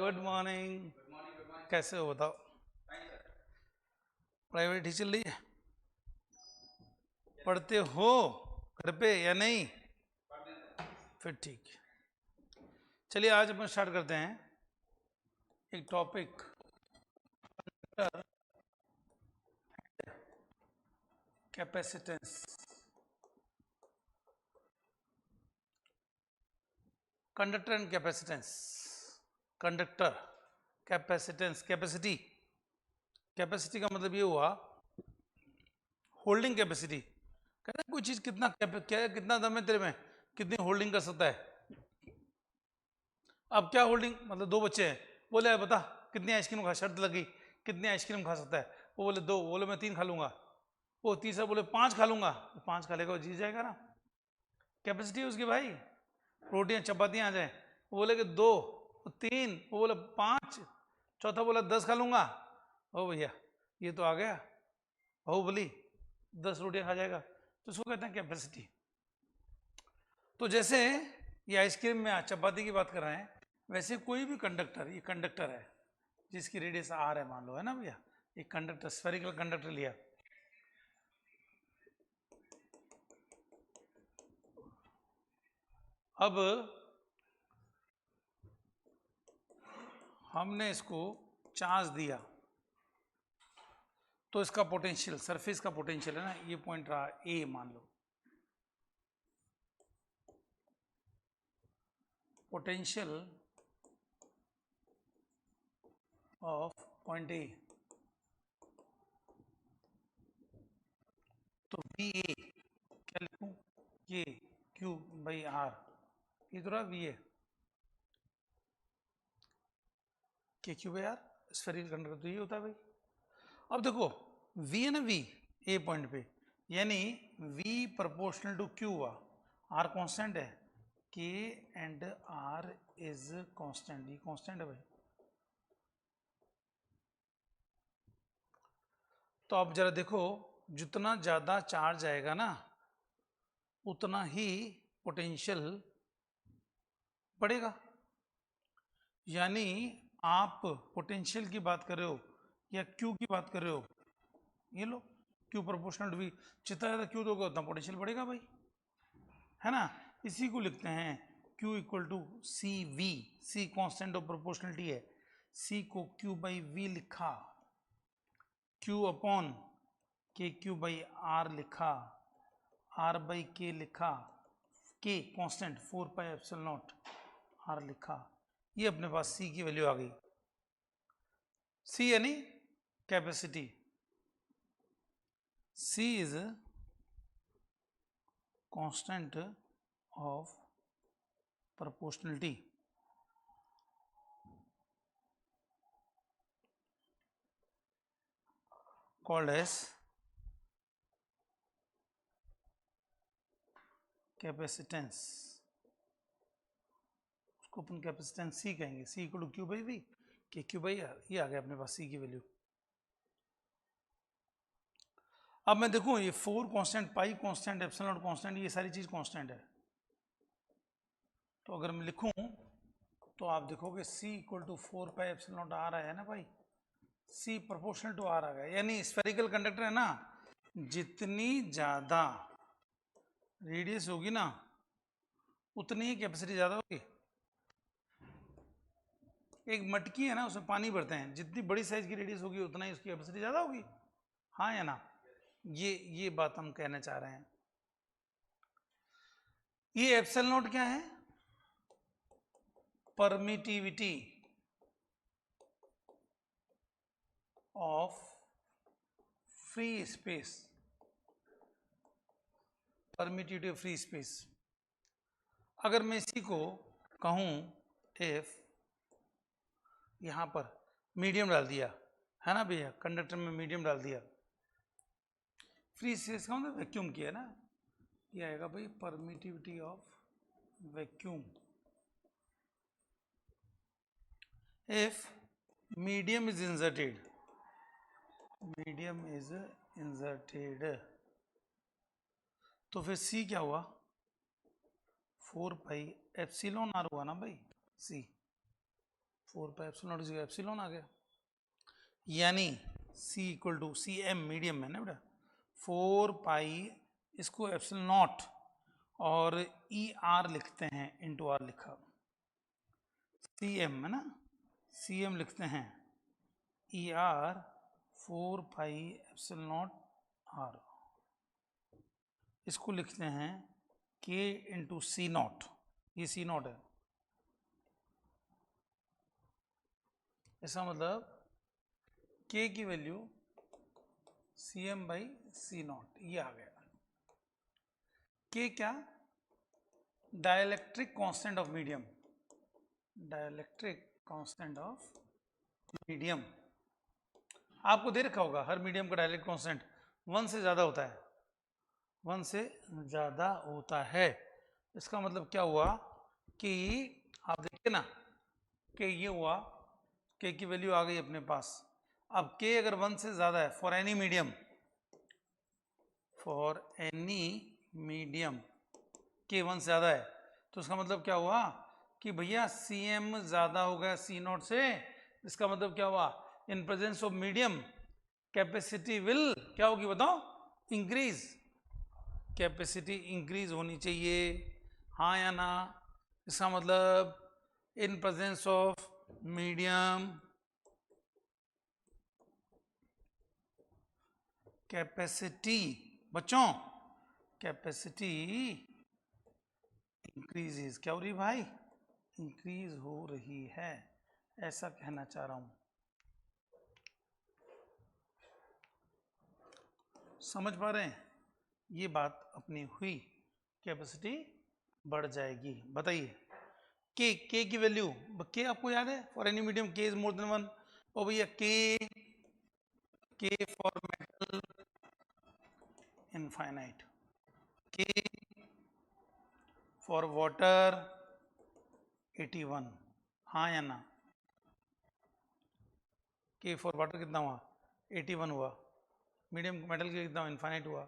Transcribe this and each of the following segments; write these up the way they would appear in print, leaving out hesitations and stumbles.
Good morning. कैसे हो बताओ? प्राइवेट ही चल रही है? पढ़ते हो घर पे या नहीं? फिर ठीक है। चलिए आज अपन स्टार्ट करते हैं एक topic, capacitance. Conductor and capacitance. Conductor, capacitance, capacity. Capacity का मतलब ये हुआ होल्डिंग कैपेसिटी। कहते हैं कोई चीज कितना क्या, कितना दम है तेरे में, कितनी होल्डिंग कर सकता है। अब क्या होल्डिंग मतलब, दो बच्चे हैं, बोले बता कितनी आइसक्रीम खा, शर्त लगी कितनी आइसक्रीम खा सकता है। वो बोले दो, बोले मैं तीन खा लूंगा। वो तीसरा बोले पांच खा लूंगा, तो पांच खा लेगा, वो जीत जाएगा ना। कैपेसिटी है उसकी भाई। रोटियां चपातियां आ जाए, वो बोले कि दो, वो तीन, वो बोले पांच, चौथा बोला 10 खा लूंगा। ओ भैया ये तो आ गया बाहुबली, 10 रोटियां खा जाएगा, तो उसको कहते हैं कैपेसिटी। तो जैसे ये आइसक्रीम में चपाती की बात कर रहे हैं, वैसे कोई भी कंडक्टर, ये कंडक्टर है जिसकी रेडियस आर है, मान लो, है ना भैया। एक कंडक्टर, स्फेरिकल कंडक्टर लिया। अब हमने इसको चार्ज दिया, तो इसका पोटेंशियल, सरफेस का पोटेंशियल है ना, ये पॉइंट रहा ए, मान लो। पोटेंशियल ऑफ पॉइंट ए, तो वी ए क्या लिखूं, ये क्यू बाई आर, ये तो रहा V A, K Q by R. Spherical conductor तो ये होता है भाई। अब देखो v है ना, v ए पॉइंट पे, यानी v प्रोपोर्शनल टू q हुआ। r कांस्टेंट है, k and r is constant, ये कांस्टेंट है भाई। तो अब जरा देखो, जितना ज्यादा चार्ज आएगा ना उतना ही पोटेंशियल बढ़ेगा। यानी आप पोटेंशियल की बात कर रहे हो या q की बात कर रहे हो, ये लो q प्रोपोर्शनल टू v, जितना ज्यादा q दोगे उतना पोटेंशियल बढ़ेगा भाई, है ना। इसी को लिखते हैं q equal to C V. C constant of proportionality है, c को q बाई वी लिखा, q upon K Q by R लिखा, r बाई के लिखा, k constant 4 pi epsilon naught r लिखा। ये अपने पास c की वैल्यू आ गई। c यानी capacity, c is constant of proportionality, called as capacitance. उसको अपन कैपेसिटेंस सी कहेंगे, C equal to Q by V, K Q by R. ये आ गया अपने पास सी की वैल्यू। अब मैं देखूं ये 4 constant, pi constant, epsilon not constant, ये सारी चीज कांस्टेंट है। तो अगर मैं लिखूं तो आप देखोगे C equal to 4 pi epsilon not R आया ना भाई, सी प्रोपोर्शनल टू आर आ गया। यानी स्फेरिकल कंडक्टर है ना, जितनी ज्यादा रेडियस होगी ना उतनी ही कैपेसिटी ज्यादा होगी। एक मटकी है ना, उसमें पानी भरते हैं, जितनी बड़ी साइज की रेडियस होगी उतना ही उसकी कैपेसिटी ज्यादा होगी, हाँ या ना। ये बात हम कहना चाह रहे हैं। ये एप्सिलॉन नॉट क्या है, permittivity of free space, permittivity of free space. अगर मैं इसी को कहूं एफ, यहां पर मीडियम डाल दिया, है ना भैया, कंडक्टर में मीडियम डाल दिया, फ्री स्पेस का मतलब वैक्यूम किया ना, ये आएगा भाई permittivity of vacuum. If medium is inserted, medium is inserted, तो फिर सी क्या हुआ, 4 पाई एप्सिलॉन आर हुआ ना भाई C, 4 pi epsilon nought is epsilon आ गया, यानी C equal to C M medium में ना बेटा 4 पाई इसको एप्सिलॉन नॉट और ई आर लिखते हैं इंटू आर लिखा, सी एम है ना, सी एम लिखते हैं E R 4 pi epsilon not R, इसको लिखते हैं के इंटू सी नॉट, ये सी नॉट है, इसका मतलब के की value C M by C naught, ये आ गया। के क्या, dielectric constant of medium, dielectric constant of medium आपको दे रखा होगा, हर मीडियम का डाइलेक्ट्रिक कांस्टेंट 1 से ज़्यादा होता है, 1 से ज़्यादा होता है। इसका मतलब क्या हुआ कि आप देखिए ना कि ये हुआ के की वैल्यू आ गई अपने पास। अब के अगर 1 से ज़्यादा है for any medium, for any medium के 1 से ज़्यादा है, तो इसका मतलब क्या हुआ कि भैया सी एम ज़्यादा हो गया सी नॉट से। इसका मतलब क्या हुआ, इन presence of medium capacity will क्या होगी बताओ, इंक्रीज, कैपेसिटी इंक्रीज होनी चाहिए, हाँ या ना। इसका मतलब इन प्रेजेंस ऑफ मीडियम कैपेसिटी, बच्चों कैपेसिटी इंक्रीजेस, क्या हो रही भाई, इंक्रीज हो रही है, ऐसा कहना चाह रहा हूं। समझ पा रहे हैं, ये बात अपनी हुई, कैपेसिटी बढ़ जाएगी। बताइए के की वैल्यू, के आपको याद है फॉर एनी मीडियम के इज मोर देन 1, और भैया के फॉर मेटल इनफाइनाइट, के फॉर वाटर 81, हाँ या ना, के फॉर वाटर कितना हुआ 81 हुआ, मीडियम मेटल के कितना इनफाइनाइट हुआ।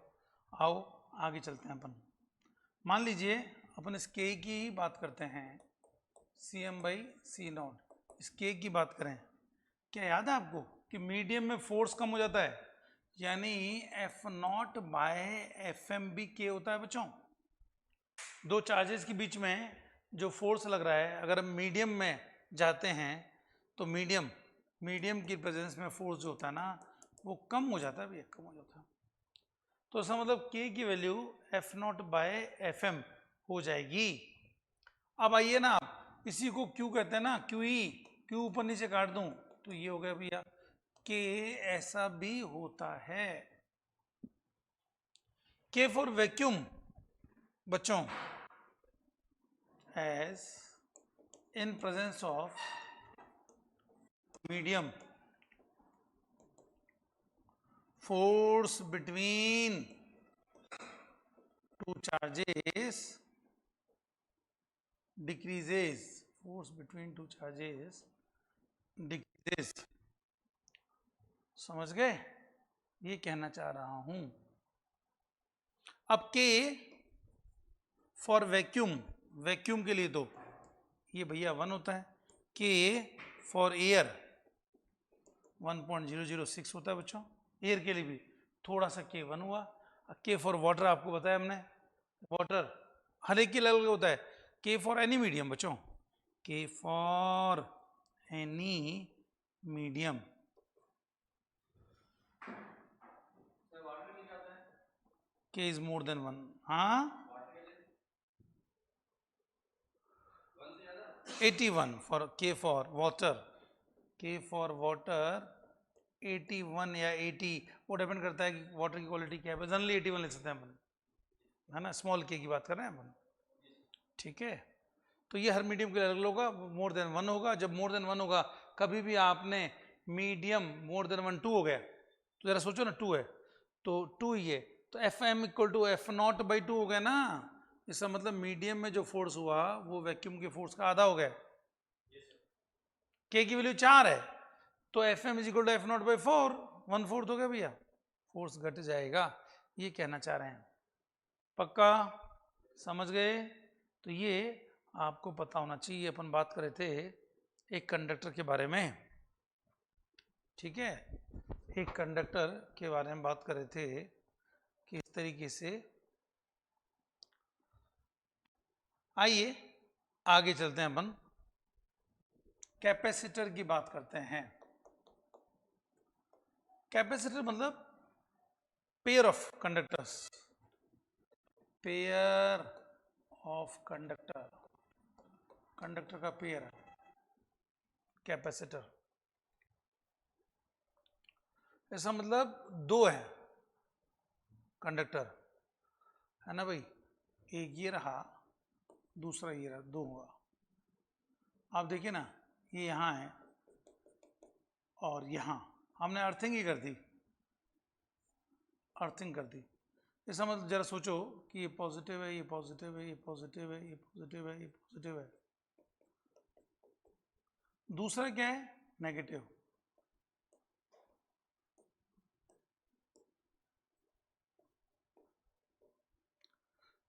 आओ आगे चलते हैं अपन, मान लीजिए अपन इस के की ही बात करते हैं, C M by C naught, इस के की बात करें, क्या याद है आपको कि मीडियम में फोर्स कम हो जाता है, यानी F naught by F M भी के होता है बच्चों। दो चार्जेस के बीच में जो फोर्स लग रहा है, अगर हम मीडियम में जाते हैं तो मीडियम की प्रेजेंस में फोर्स जो होता है ना वो कम हो जाता है भैया, कम हो जाता है। तो इसका मतलब के की value F naught by F M हो जाएगी। अब आइए ना, इसी को क्यू कहते हैं ना, क्यू ई, क्यू ऊपर नीचे काट दूं तो ये हो गया भैया के, ऐसा भी होता है। के फॉर वैक्यूम बच्चों, as in presence of medium force between two charges decreases, force between two charges decreases, समझ गए, ये कहना चाह रहा हूं। अब के फॉर वैक्यूम, वैक्यूम के लिए तो ये भैया 1 होता है, के फॉर एयर 1.006 होता है बच्चों, एयर के लिए भी थोड़ा सा के 1 हुआ। के फॉर वाटर आपको बताया हमने, वाटर हर एक के अलग अलग होता है, के फॉर एनी मीडियम बच्चों, के फॉर एनी मीडियम, के इज मोर देन 1, हाँ 81 फॉर के फॉर वाटर, के फॉर वाटर 81 या 80, वो डिपेंड करता है कि वाटर की क्वालिटी क्या है, जनरली 81 ले सकते हैं अपन, है ना, स्मॉल के की बात कर रहे हैं अपन, ठीक है। तो ये हर मीडियम के अलग होगा, मोर देन 1 होगा। जब मोर देन 1 होगा, कभी भी आपने मीडियम मोर देन 1 2 हो गया तो जरा सोचो ना, 2 है तो 2 ही है, तो F M equal to F naught by 2 हो गया ना। इसका मतलब मीडियम में जो फोर्स हुआ वो वैक्यूम के फोर्स का आधा हो गया। के की वैल्यू 4 है तो F M is equal to F naught by 4, 1/4 हो गया भैया, फोर्स घट जाएगा, ये कहना चाह रहे हैं। पक्का समझ गए? तो ये आपको पता होना चाहिए। अपन बात कर रहे थे एक कंडक्टर के बारे में, ठीक है, एक कंडक्टर के बारे में बात कर रहे थे कि इस तरीके से। आइए आगे चलते हैं, अपन कैपेसिटर की बात करते हैं। कैपेसिटर मतलब pair of conductors, pair of conductor, conductor का पेयर कैपेसिटर। ऐसा मतलब दो है कंडक्टर, है ना भाई, एक ये रहा, दूसरा ये रहा, दो हुआ। आप देखिए ना, ये यहां है और यहां हमने अर्थिंग ही कर दी, अर्थिंग कर दी। ऐसा मतलब जरा सोचो कि ये पॉजिटिव है, ये पॉजिटिव है, ये पॉजिटिव है, ये पॉजिटिव है, ये पॉजिटिव है, दूसरा क्या है, नेगेटिव।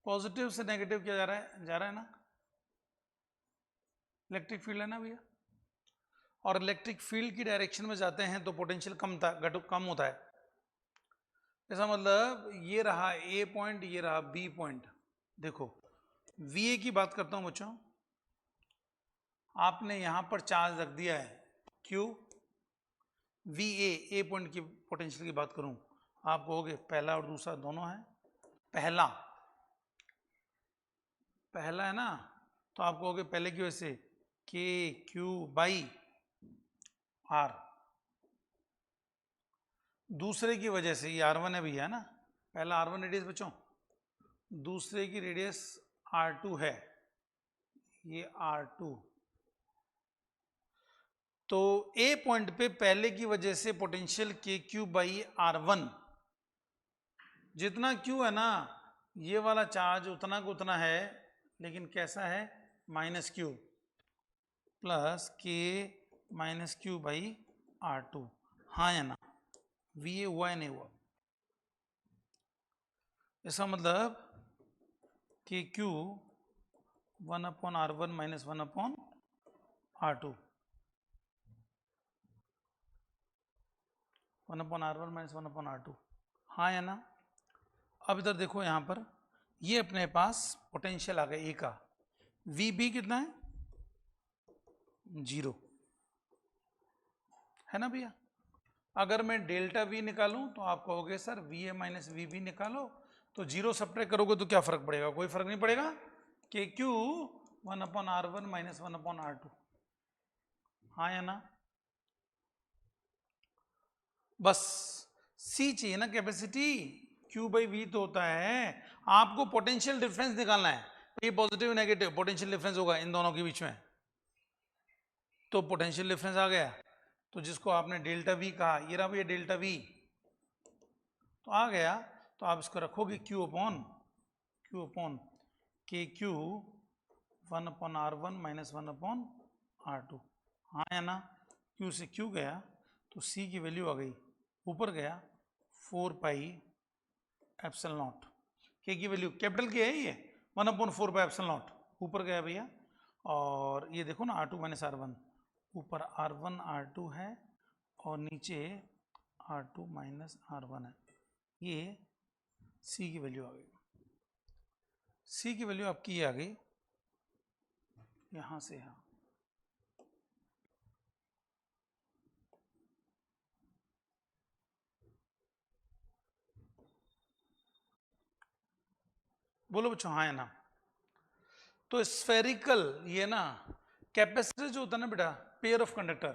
पॉजिटिव से नेगेटिव क्या जा रहा है, जा रहा है ना, इलेक्ट्रिक फील्ड है ना भैया। और इलेक्ट्रिक फील्ड की डायरेक्शन में जाते हैं तो पोटेंशियल कम होता है। ऐसा मतलब ये रहा ए पॉइंट, ये रहा बी पॉइंट। देखो वी की बात करता हूं बच्चों, आपने यहां पर चार्ज रख दिया है क्यू, वी ए पॉइंट की पोटेंशियल की बात करूं, आप कहोगे पहला और दूसरा दोनों है, पहला है ना, तो आप कहोगे पहले की वजह से के क्यू बाई आर, दूसरे की वजह से ये R1 है भैया ना, पहला R1 रेडियस बच्चों, दूसरे की रेडियस R2 है, ये R2। तो ए पॉइंट पे पहले की वजह से पोटेंशियल के क्यू बाई R1, जितना क्यू है ना, ये वाला चार्ज उतना का उतना है, लेकिन कैसा है, माइनस क्यू प्लस के माइनस क्यू बाई R2, हाँ या ना, वी ए हुआ या नहीं हुआ। इसका मतलब कि Q 1/R1 minus 1/R2, 1/R1 minus 1/R2, हाँ या ना। अब इधर देखो, यहां पर ये अपने पास पोटेंशियल आ गया ए का, वी बी कितना है, 0 है ना भैया। अगर मैं डेल्टा वी निकालूं तो आप कहोगे sir V A minus V B निकालो, तो 0 सब्ट्रैक्ट करोगे तो क्या फर्क पड़ेगा, कोई फर्क नहीं पड़ेगा, के क्यू 1/R1 माइनस 1/R2, हाँ या ना। बस सी चाहिए ना कैपेसिटी, क्यू बाई वी तो होता है, आपको पोटेंशियल डिफरेंस निकालना है, ये पॉजिटिव नेगेटिव पोटेंशियल डिफरेंस होगा इन दोनों के बीच में, तो पोटेंशियल डिफरेंस आ गया, तो जिसको आपने डेल्टा वी कहा, ये रहा भैया डेल्टा वी, तो आ गया। तो आप इसको रखोगे Q upon K Q 1/R1 minus 1/R2, हाँ या ना। क्यू से क्यू गया तो सी की वैल्यू आ गई, ऊपर गया 4 पाई एप्सिलॉन नॉट, के की वैल्यू कैपिटल के है ये 1/4 पाई एप्सिलॉन नॉट, ऊपर गया भैया। और ये देखो ना R2 माइनस R1, ऊपर R1 R2 है और नीचे R2 माइनस R1 है, ये C की वैल्यू आ गई। C की वैल्यू आपकी ये आ गई, यहां से यहां, बोलो बच्चों हाँ या ना। तो स्फेरिकल ये ना कैपेसिटर जो होता है ना बेटा, पेयर ऑफ कंडक्टर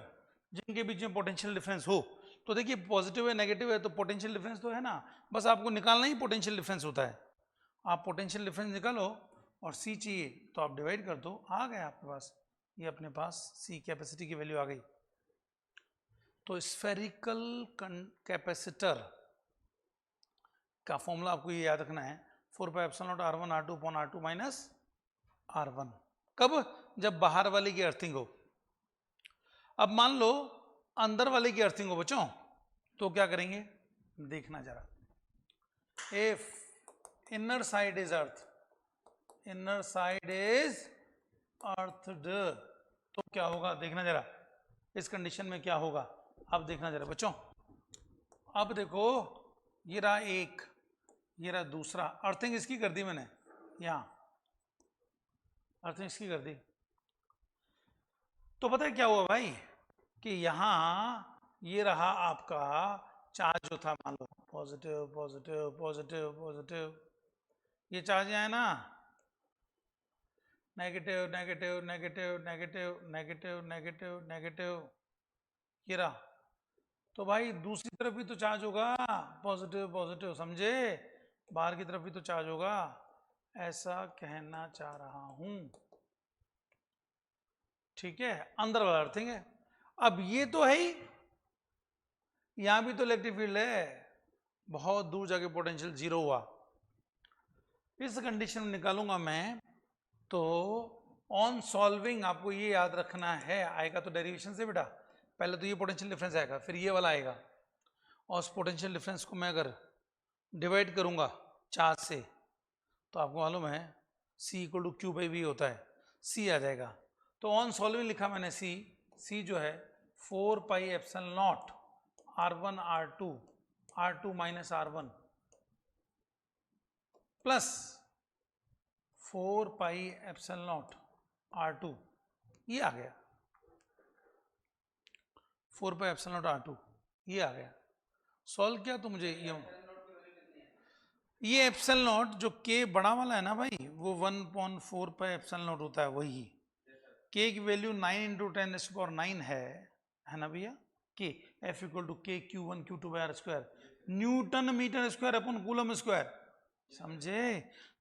जिनके बीच में पोटेंशियल डिफरेंस हो, तो देखिए पॉजिटिव है नेगेटिव है तो पोटेंशियल डिफरेंस तो है ना, बस आपको निकालना ही पोटेंशियल डिफरेंस होता है। आप पोटेंशियल डिफरेंस निकालो और सी चाहिए तो आप डिवाइड कर दो, आ गया आपके पास, ये अपने पास सी कैपेसिटी की वैल्यू आ गई। तो स्फेरिकल कैपेसिटर का फॉर्मूला आपको ये याद रखना है, 4 pi epsilon not R1 R2 upon R2 minus R1, कब, जब बाहर वाले की अर्थिंग हो। अब मान लो अंदर वाले की अर्थिंग हो बच्चों, तो क्या करेंगे, देखना जरा, if inner side is earth, inner side is earthed, तो क्या होगा देखना जरा, इस कंडीशन में क्या होगा, अब देखना जरा बच्चों। अब देखो ये रहा एक, ये रहा दूसरा, अर्थिंग इसकी कर दी मैंने, यहाँ अर्थिंग इसकी कर दी। तो पता है क्या हुआ भाई, कि यहाँ ये रहा आपका चार्ज जो था, मान लो पॉजिटिव पॉजिटिव पॉजिटिव पॉजिटिव, ये चार्ज यहाँ है ना, negative negative negative negative negative negative negative, ये रहा। तो भाई दूसरी तरफ भी तो चार्ज होगा, पॉजिटिव पॉजिटिव, समझे, बाहर की तरफ भी तो चार्ज होगा, ऐसा कहना चाह रहा हूं, ठीक है, अंदर वाला अर्थिंग है। अब ये तो है ही, यहां भी तो इलेक्ट्रिक फील्ड है, बहुत दूर जाके पोटेंशियल जीरो हुआ, इस कंडीशन में निकालूंगा मैं। तो ऑन सॉल्विंग आपको ये याद रखना है, आएगा तो डेरिवेशन से बेटा, पहले तो ये पोटेंशियल डिफरेंस आएगा, फिर ये वाला आएगा, और उस पोटेंशियल डिफरेंस को मैं अगर डिवाइड करूंगा चार्ज से, तो आपको मालूम है C equal to Q by V होता है, C आ जाएगा। तो ऑन सॉल्विंग लिखा मैंने C जो है 4 pi epsilon not R1 R2 minus R1 plus 4 pi epsilon not R2, ये आ गया 4 पाई एप्सिलॉन नॉट R2, ये आ गया। सॉल्व किया तो मुझे ये एप्सिलॉन नॉट जो के बड़ा वाला है ना भाई, वो 1/4 पाई एप्सिलॉन नॉट होता है, वही के की वैल्यू 9 इंटू 10⁹ है ना भैया, के F equal to K Q1 Q2 by R square, newton metre square upon coulomb square, समझे।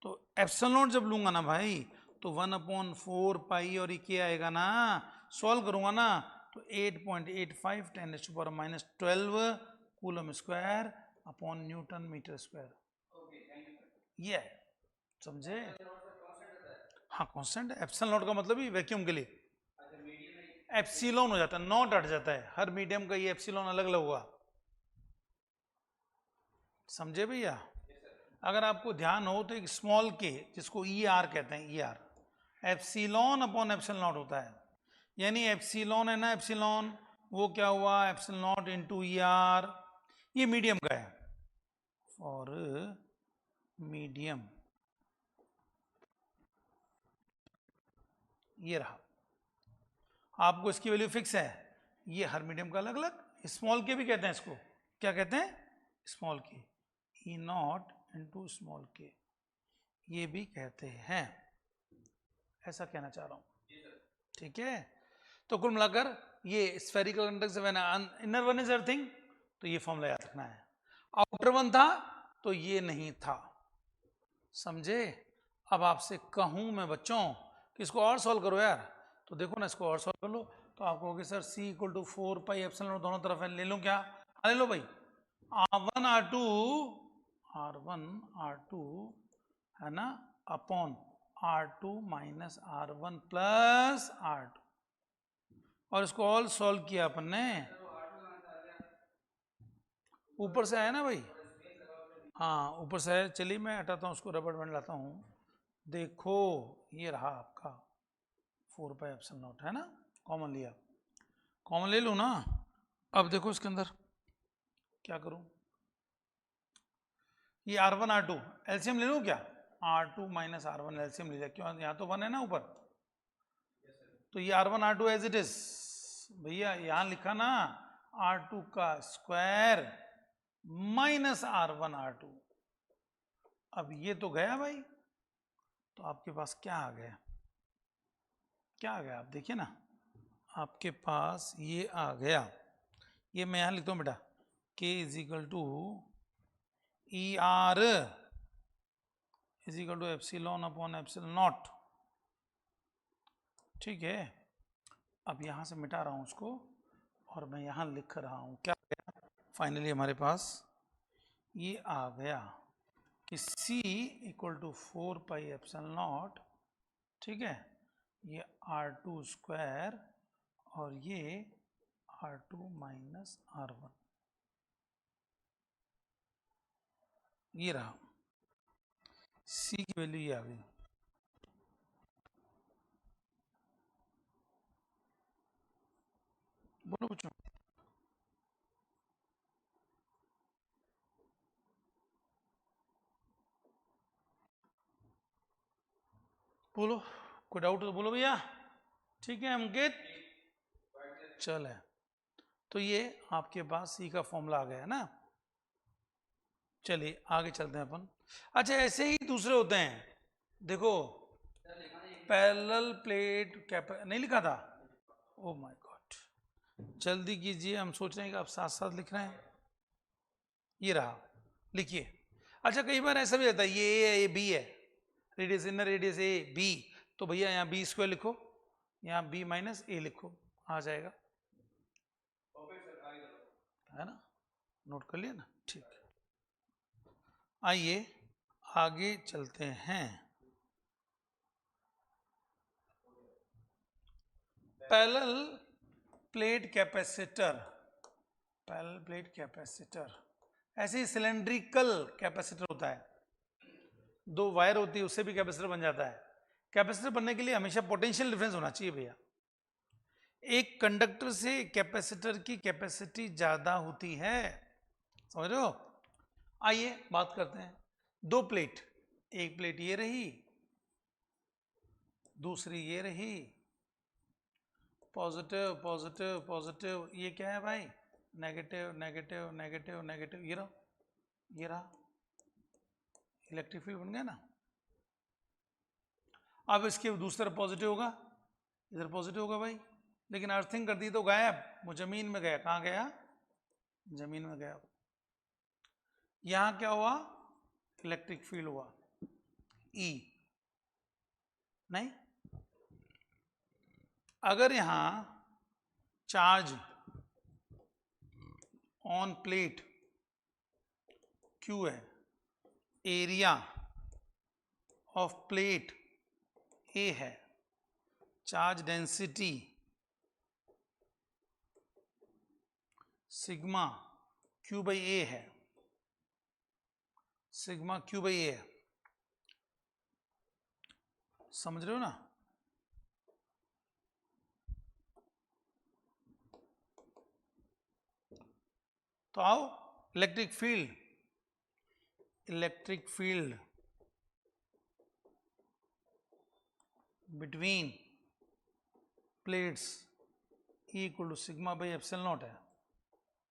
तो एप्सिलॉन नॉट जब लूंगा ना भाई, तो 1/4 पाई और ये के आएगा ना, सॉल्व करूंगा ना, तो 8.85 10⁻12 coulomb square upon newton metre square, ये है, समझे। हाँ कांस्टेंट, एप्सिलॉन नॉट का मतलब ही वैक्यूम के लिए एप्सिलॉन हो जाता है, नॉट हट जाता है, हर मीडियम का ये एप्सिलॉन अलग अलग हुआ, समझे भैया। अगर आपको ध्यान हो तो एक स्मॉल के जिसको ई आर कहते हैं, E R epsilon upon epsilon not होता है, यानी एप्सिलॉन है ना, एप्सिलॉन वो क्या हुआ epsilon naught into E R, ये मीडियम का है, और मीडियम ये रहा, आपको इसकी वैल्यू फिक्स है, ये हर मीडियम का अलग अलग, स्मॉल के भी कहते हैं इसको, क्या कहते हैं, स्मॉल के, ई नॉट इंटू स्मॉल के, ये भी कहते हैं, ऐसा कहना चाह रहा हूं, ठीक है। तो कुल मिलाकर ये spherical conductor when inner one is earthing, तो ये फॉर्मूला याद रखना है, आउटर वन था तो ये नहीं था, समझे। अब आपसे कहूं मैं बच्चों कि इसको और सॉल्व करो यार, तो देखो ना इसको और सॉल्व कर लो, तो आप कहोगे sir C equal to 4 pi epsilon दोनों तरफ है, ले लूं क्या, ले लो भाई, R1 R2 है ना, upon R2 minus R1 plus R2, और इसको ऑल सॉल्व किया अपन ने, ऊपर से आया ना भाई, हाँ ऊपर से है, चलिए मैं हटाता हूँ उसको, रबड़ बैंड लाता हूँ, देखो ये रहा आपका 4 पाई एप्सिलॉन नॉट, है ना, कॉमन लिया, कॉमन ले लूँ ना। अब देखो इसके अंदर क्या करूँ, ये R1 R2 एलसीएम ले लूँ क्या, R2 माइनस R1 एलसीएम ले लिया, क्यों, यहाँ तो 1 है ना ऊपर, तो ये R1 R2 as it is, भैया यहाँ लिखा ना R2 का स्क्वायर माइनस R1 R2, अब ये तो गया भाई, तो आपके पास क्या आ गया, क्या आ गया, आप देखिए ना, आपके पास ये आ गया, ये मैं यहां लिखता हूं बेटा, K is equal to E R is equal to epsilon upon epsilon naught, ठीक है। अब यहां से मिटा रहा हूं उसको, और मैं यहां लिख रहा हूं, क्या गया फाइनली हमारे पास ये आ गया कि C equal to 4 pi epsilon naught, ठीक है, ये R2 स्क्वायर और ये R2 माइनस R1, ये रहा, C की वैल्यू ये आ गई, बोलो बच्चों। बोलो, कोई डाउट तो बोलो भैया। ठीक है अंकित, चल है। तो ये आपके पास सी का फॉर्मूला आ गया है ना। चलिए आगे चलते हैं अपन। अच्छा ऐसे ही दूसरे होते हैं, देखो पैरेलल प्लेट नहीं लिखा था। ओ माय गॉड, जल्दी कीजिए, हम सोच रहे हैं कि आप साथ साथ लिख रहे हैं। ये रहा, लिखिए। अच्छा कई बार ऐसा भी रहता है, ये ए है ये बी है, radius inner radius A B, तो भैया यहाँ बी स्क्वायर लिखो, यहाँ बी माइनस ए लिखो, आ जाएगा, है ना। नोट कर लिया ना, ठीक। आइए आगे चलते हैं। Parallel plate capacitor, parallel plate capacitor ऐसे ही सिलेंड्रिकल कैपेसिटर होता है, दो वायर होती है उससे भी कैपेसिटर बन जाता है। कैपेसिटर बनने के लिए हमेशा पोटेंशियल डिफरेंस होना चाहिए भैया। एक कंडक्टर से कैपेसिटर की कैपेसिटी ज्यादा होती है, समझ रहे हो। आइए बात करते हैं, दो प्लेट, एक प्लेट ये रही, दूसरी ये रही, पॉजिटिव पॉजिटिव पॉजिटिव, ये क्या है भाई, नेगेटिव नेगेटिव नेगेटिव नेगेटिव, ये रहा, ये रहा, इलेक्ट्रिक फील्ड बन गया ना। अब इसके दूसरी तरफ पॉजिटिव होगा, इधर पॉजिटिव होगा भाई, लेकिन अर्थिंग कर दी तो गायब, वो जमीन में गया, कहाँ गया, जमीन में गया। यहां क्या हुआ, इलेक्ट्रिक फील्ड हुआ ई, नहीं। अगर यहां चार्ज ऑन प्लेट क्यू है, एरिया ऑफ प्लेट ए है, charge density sigma Q by A है, सिग्मा क्यू बाई ए है, समझ रहे हो ना। तो आओ, electric field, electric field between plates equal to sigma by epsilon naught है,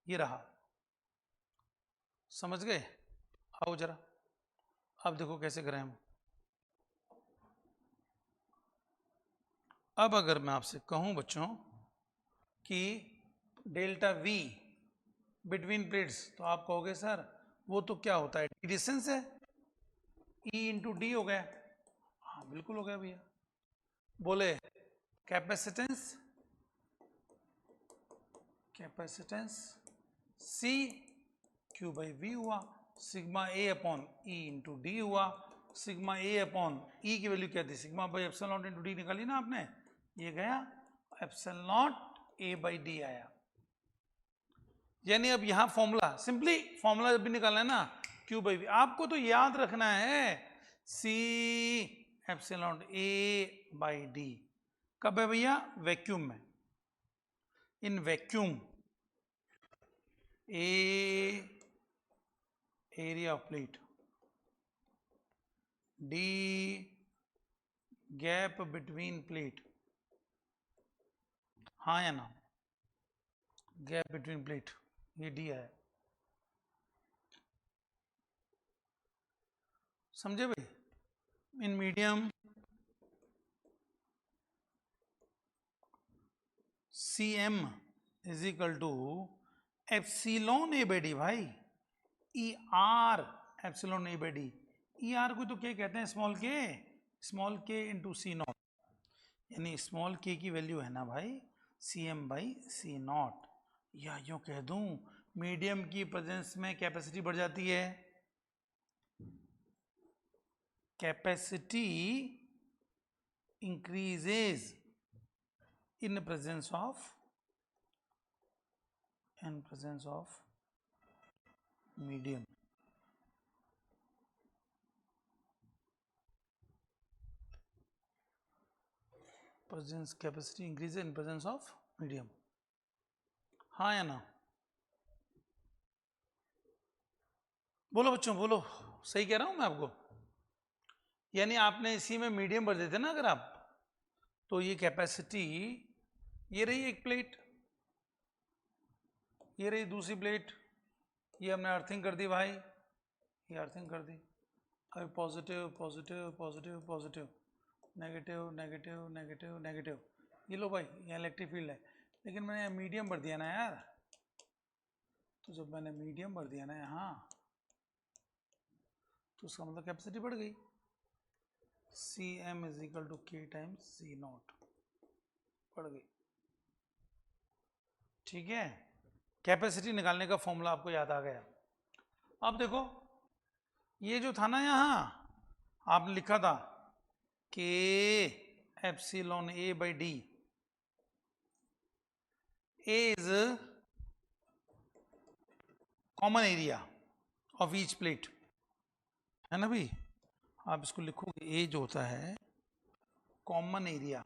ये रहा, समझ गए। आओ जरा, अब देखो कैसे करें हम। अब अगर मैं आपसे कहूं बच्चों कि डेल्टा वी बिटवीन प्लेट्स, तो आप कहोगे सर वो तो क्या होता है, डिस्टेंस है, ई इंटू डी हो गया। हाँ बिल्कुल हो गया भैया। बोले capacitance, capacitance C Q by V हुआ, sigma A upon E into D हुआ, सिग्मा ए अपॉन ई की वैल्यू क्या थी, sigma by epsilon naught into D निकाली ना आपने, ये गया, epsilon not A by D आया। यानी अब यहां फॉर्मूला, सिंपली फॉर्मूला जब भी निकालना है ना, क्यू बाई वी, आपको तो याद रखना है C epsilon A by D, कब है भैया, वैक्यूम में। In vacuum A area of plate, D gap between plate, हाँ या ना, गैप बिटवीन प्लेट, ये डी है, समझे भाई। In medium C M is equal to epsilon A by D भाई, E R epsilon A by D, E R को तो क्या कहते हैं, small K into C nought, यानी स्मॉल के की वैल्यू है ना भाई C M by C naught, या यूं कह दूं मीडियम की प्रेजेंस में कैपेसिटी बढ़ जाती है, capacity increases in presence of medium. presence capacity increases in presence of medium, हाँ या ना? बोलो बच्चों बोलो, सही कह रहा हूं मैं आपको? यानी आपने इसी में मीडियम भर देते ना अगर आप, तो ये कैपेसिटी, ये रही एक प्लेट, ये रही दूसरी प्लेट, ये हमने अर्थिंग कर दी भाई, ये अर्थिंग कर दी। अभी positive positive positive positive, negative negative negative negative, ये लो भाई यहाँ इलेक्ट्रिक फील्ड है, लेकिन मैंने मीडियम भर दिया ना यार। तो जब मैंने मीडियम भर दिया ना यहाँ, तो उसका मतलब कैपेसिटी बढ़ गई, C M is equal to K times C naught, बढ़ गई। ठीक है, कैपेसिटी निकालने का फॉर्मूला आपको याद आ गया। अब देखो ये जो था ना यहाँ आपने लिखा था के epsilon A by D, A is common area of each plate, है ना भाई? आप इसको लिखोगे, ए जो होता है common area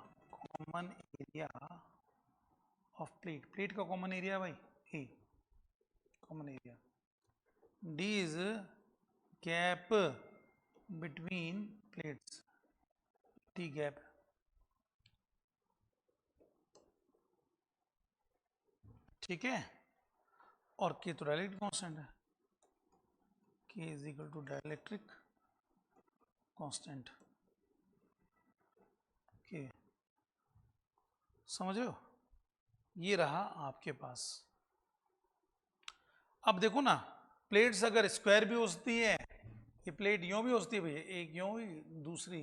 of plate, plate का कॉमन एरिया भाई A, common area. D is gap between plates, T gap, ठीक है। और के तो डायलेक्ट्रिक कांस्टेंट है, K is equal to dielectric constant, K, समझ रहे हो? ये रहा आपके पास। अब देखो ना, प्लेट्स अगर स्क्वायर भी हो सकती है, ये प्लेट यूं भी हो सकती है भैया, एक यूं हुई दूसरी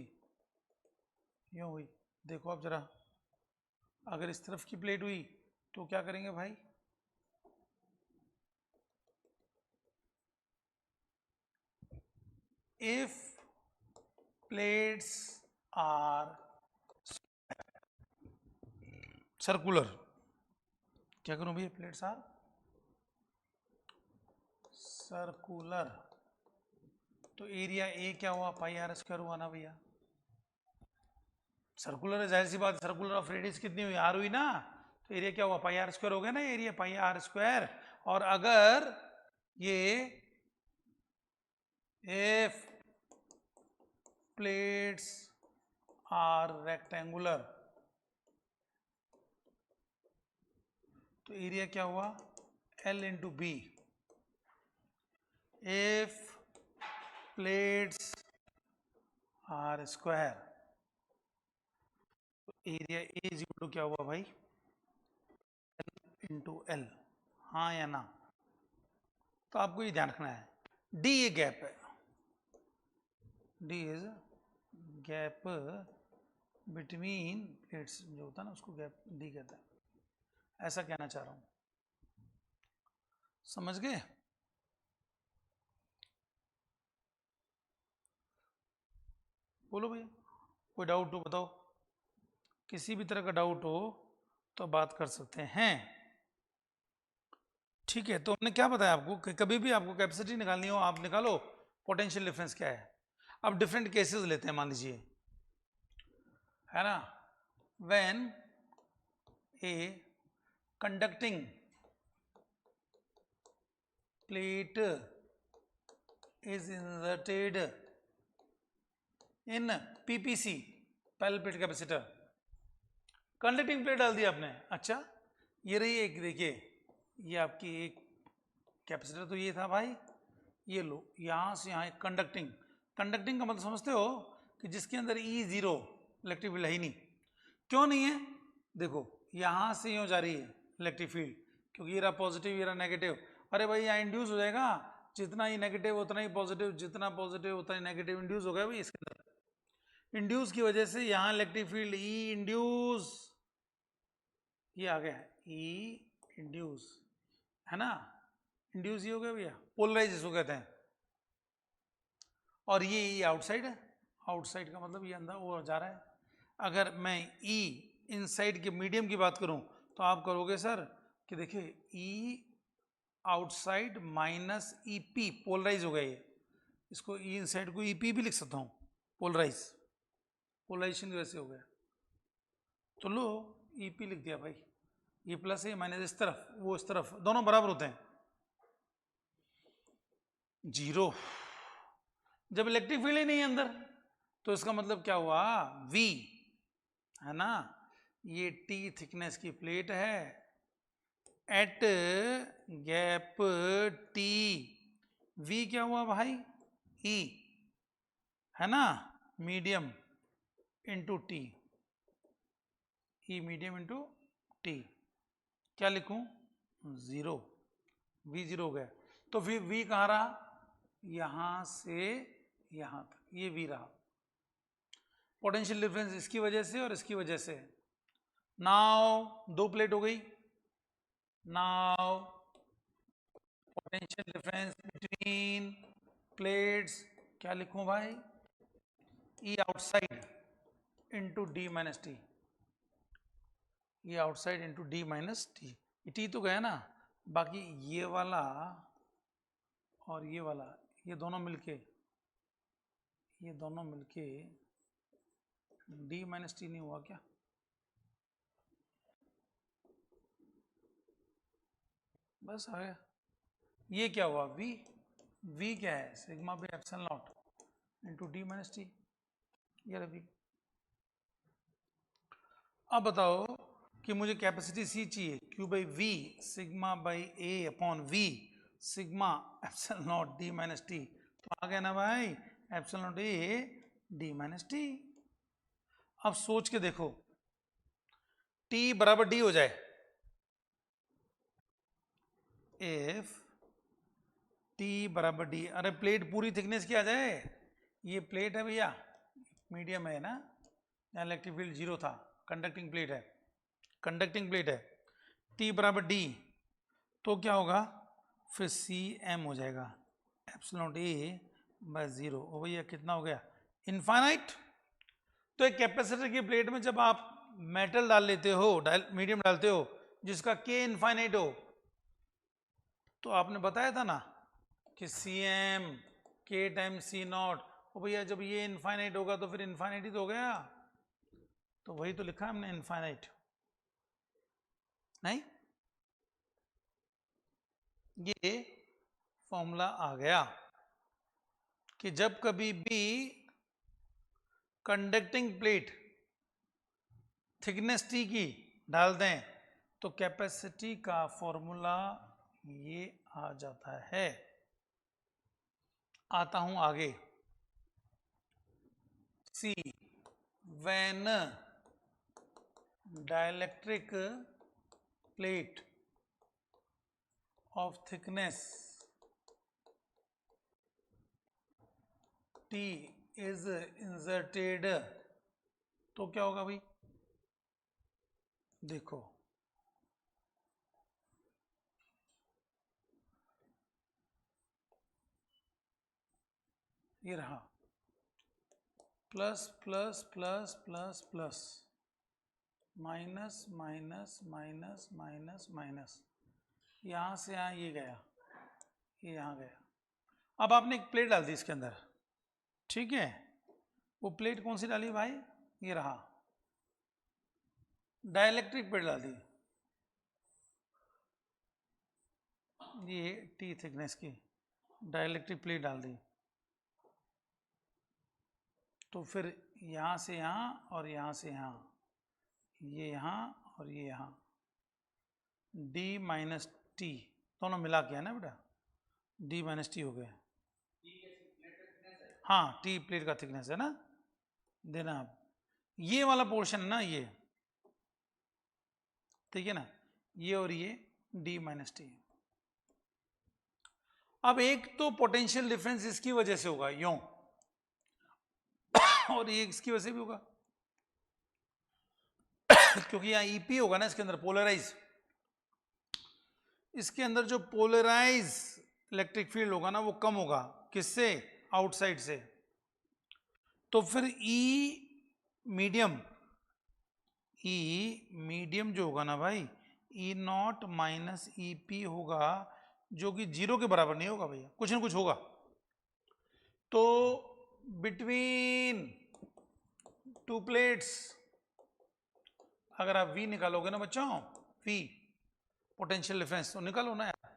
यूं हुई। देखो आप जरा, अगर इस तरफ की प्लेट हुई तो क्या करेंगे भाई? इफ प्लेट्स आर सर्कुलर, क्या करूं भैया? प्लेट्स आर सर्कुलर, तो एरिया ए क्या हुआ? पाई आर स्क्वायर हुआ ना भैया। सर्कुलर है, जाहिर सी बात, सर्कुलर ऑफ रेडियस कितनी हुई? आर हुई ना, तो एरिया क्या हुआ? पाई आर स्क्वायर हो गया ना, एरिया पाई आर स्क्वायर। और अगर ये इफ प्लेट्स आर रेक्टेंगुलर, तो एरिया क्या हुआ? L into B. If plates are square, तो area A is equal to क्या हुआ भाई? L इंटू एल, हाँ या ना? तो आपको ये ध्यान रखना है, डी ये गैप है, D is gap between plates, जो होता है ना उसको गैप डी कहते हैं, ऐसा कहना चाह रहा हूं, समझ गए? बोलो भैया, कोई डाउट हो बताओ, किसी भी तरह का डाउट हो तो बात कर सकते हैं। ठीक है, तो हमने क्या बताया आपको कि कभी भी आपको कैपेसिटी निकालनी हो आप निकालो पोटेंशियल डिफरेंस क्या है। अब डिफरेंट केसेस लेते हैं, मान लीजिए, है ना, when a conducting plate is inserted in PPC, parallel plate capacitor, conducting plate डाल दी आपने, अच्छा ये रही एक, देखिए ये आपकी एक कैपेसिटर तो ये था भाई, ये लो यहां से यहां एक कंडक्टिंग, कंडक्टिंग का मतलब समझते हो कि जिसके अंदर ई जीरो इलेक्ट्रिक फील्ड है ही नहीं। क्यों नहीं है? देखो यहां से यूं जा रही है इलेक्ट्रिक फील्ड, क्योंकि ये रहा पॉजिटिव ये रहा नेगेटिव, अरे भाई यहाँ इंड्यूस हो जाएगा, जितना ही नेगेटिव उतना ही पॉजिटिव, जितना पॉजिटिव उतना ही नेगेटिव, इंड्यूस हो गया भाई इसके अंदर। इंड्यूस की वजह से यहाँ इलेक्ट्रिक फील्ड ई इंड्यूस, ये आ गया ई इंड्यूस, है ना, इंड्यूस ही हो गया भैया, पोलराइज इसको कहते हैं। और ये आउटसाइड है, आउटसाइड का मतलब ये अंदर वो जा रहा है। अगर मैं ई इनसाइड के मीडियम की बात करूं तो आप करोगे सर कि देखिए E outside minus E P, polarize हो गया ये, इसको ई इनसाइड को ई पी भी लिख सकता हूं, पोलराइज, पोलराइजेशन की वजह से हो गया, तो लो ई पी लिख दिया भाई, ये प्लस है माइनस, इस तरफ वो इस तरफ, दोनों बराबर होते हैं। 0 जब इलेक्ट्रिक फील्ड ही नहीं है अंदर, तो इसका मतलब क्या हुआ, V है ना, ये T थिकनेस की प्लेट है, एट गैप T V क्या हुआ भाई, E है ना, medium into T, E medium into T, क्या लिखूं, 0, V 0 हो गया। तो फिर V कहाँ रहा, यहां से यहां तक, ये V रहा। पोटेंशियल डिफरेंस इसकी वजह से और इसकी वजह से। नाउ 2 प्लेट हो गई, now potential difference between plates क्या लिखूं भाई, E outside into D minus T, ये outside into D minus T, T तो गया ना, बाकी ये वाला और ये वाला, ये दोनों मिलके डी माइनस टी नहीं हुआ क्या, बस आ गया। ये क्या हुआ, V क्या है, sigma by epsilon naught into D minus T, ये रहा। अब बताओ कि मुझे कैपेसिटी C चाहिए, Q by V sigma by A upon V sigma epsilon not D minus T, तो आ गया ना भाई epsilon not A D minus T. अब सोच के देखो, T बराबर D हो जाए, इफ T बराबर D, अरे प्लेट पूरी थिकनेस की आ जाए, ये प्लेट है भैया, मीडियम है ना, यहाँ इलेक्ट्रिक फील्ड 0 था, कंडक्टिंग प्लेट है, T बराबर D, तो क्या होगा, फिर Cm हो जाएगा एप्सिलॉन A बाय 0, ओ भैया कितना हो गया, इनफाइनाइट। तो एक कैपेसिटर की प्लेट में जब आप मेटल डाल लेते हो, मीडियम डालते हो जिसका K इनफाइनाइट हो, तो आपने बताया था ना कि Cm K times C nought, ओ भैया जब ये इनफाइनाइट होगा तो फिर इनफाइनाइट ही तो हो गया, तो वही तो लिखा हमने इनफाइनाइट, नहीं, ये फॉर्मूला आ गया कि जब कभी भी कंडक्टिंग प्लेट थिकनेस T की डाल दें तो कैपेसिटी का फॉर्मूला ये आ जाता है। आता हूं आगे, C when dielectric plate of thickness T is inserted, तो क्या होगा भाई, देखो ये रहा, plus plus plus plus plus, minus minus minus minus minus, यहां से यहां ये गया, ये यहां गया। अब आपने एक प्लेट डाल दी इसके अंदर, ठीक है, वो प्लेट कौन सी डाली भाई, ये रहा, डाइलेक्ट्रिक प्लेट डाल दी, ये T थिकनेस की डाइलेक्ट्रिक प्लेट डाल दी, तो फिर यहां से यहां और यहां से यहां, ये यहां और ये यहां, D माइनस टी दोनों मिला के है ना बेटा, D माइनस टी हो गया, हाँ T प्लेट का थिकनेस है ना, देना आप, ये वाला पोर्शन है ना ये, ठीक है ना, ये और ये D माइनस टी। अब एक तो पोटेंशियल डिफरेंस इसकी वजह से होगा यूं, और ये इसकी वजह से भी होगा क्योंकि यहाँ ईपी होगा ना इसके अंदर, पोलराइज, इसके अंदर जो पोलराइज इलेक्ट्रिक फील्ड होगा ना वो कम होगा, किससे, आउटसाइड से, तो फिर मीडियम जो होगा ना भाई, E not minus E P होगा, जो कि 0 के बराबर नहीं होगा भैया, कुछ ना कुछ होगा। तो बिटवीन टू प्लेट्स अगर आप V निकालोगे ना बच्चों, V पोटेंशियल डिफरेंस तो निकालो ना यार।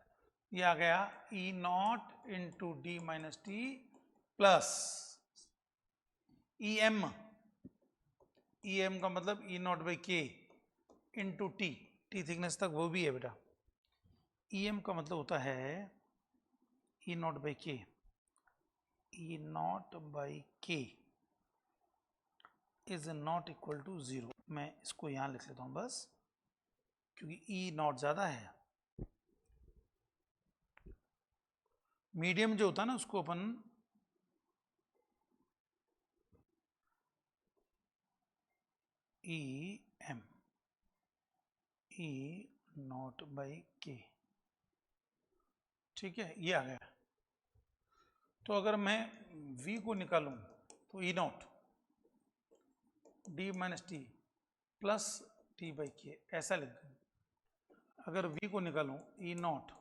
ये आ गया E nought into D minus T plus E M का मतलब E nought by K into T, T thickness तक वो भी है बेटा। ई एम का मतलब होता है ई नॉट बाई के, ई नॉट बाई के इज नॉट इक्वल टू 0। मैं इसको यहां लिख लेता हूं बस, क्योंकि ई नॉट ज्यादा है। मीडियम जो होता है ना उसको अपन E M, E nought by K, ठीक है, ये आ गया। तो अगर मैं v को निकालूं तो E nought D minus T plus T by K ऐसा लिख दूं। अगर v को निकालूं E nought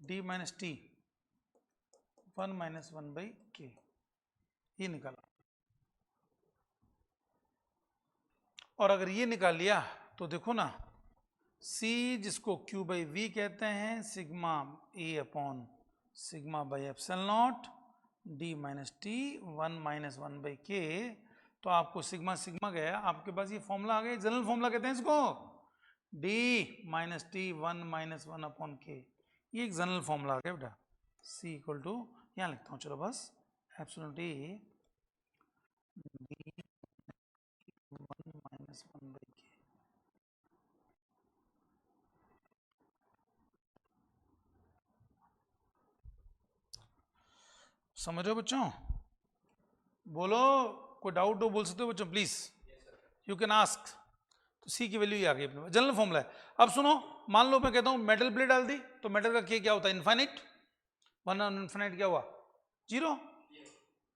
D minus T 1 minus 1 by K, ये निकाला। और अगर ये निकाल लिया तो देखो ना, c जिसको q बाई वी कहते हैं, sigma A upon sigma by epsilon not D minus T 1 minus 1 by के। तो आपको सिग्मा सिग्मा गया, आपके पास ये फॉर्मूला आ गया, जनरल फॉर्मूला कहते हैं इसको, D minus T 1 minus 1 upon के। ये एक जनरल फॉर्मूला आ गया बेटा। c इक्वल टू, यहाँ लिखता हूँ चलो बस, epsilon T D 1 minus 1 by के। समझ रहे हो बच्चों? बोलो, कोई डाउट हो बोल सकते हो बच्चों प्लीज, यू कैन आस्क। तो सी की वैल्यू आ गई अपने, जनरल फॉर्मूला है। अब सुनो, मान लो मैं कहता हूं मेटल प्लेट डाल दी, तो मेटल का के क्या होता है, इनफाइनाइट, वन इनफाइनाइट क्या हुआ, 0।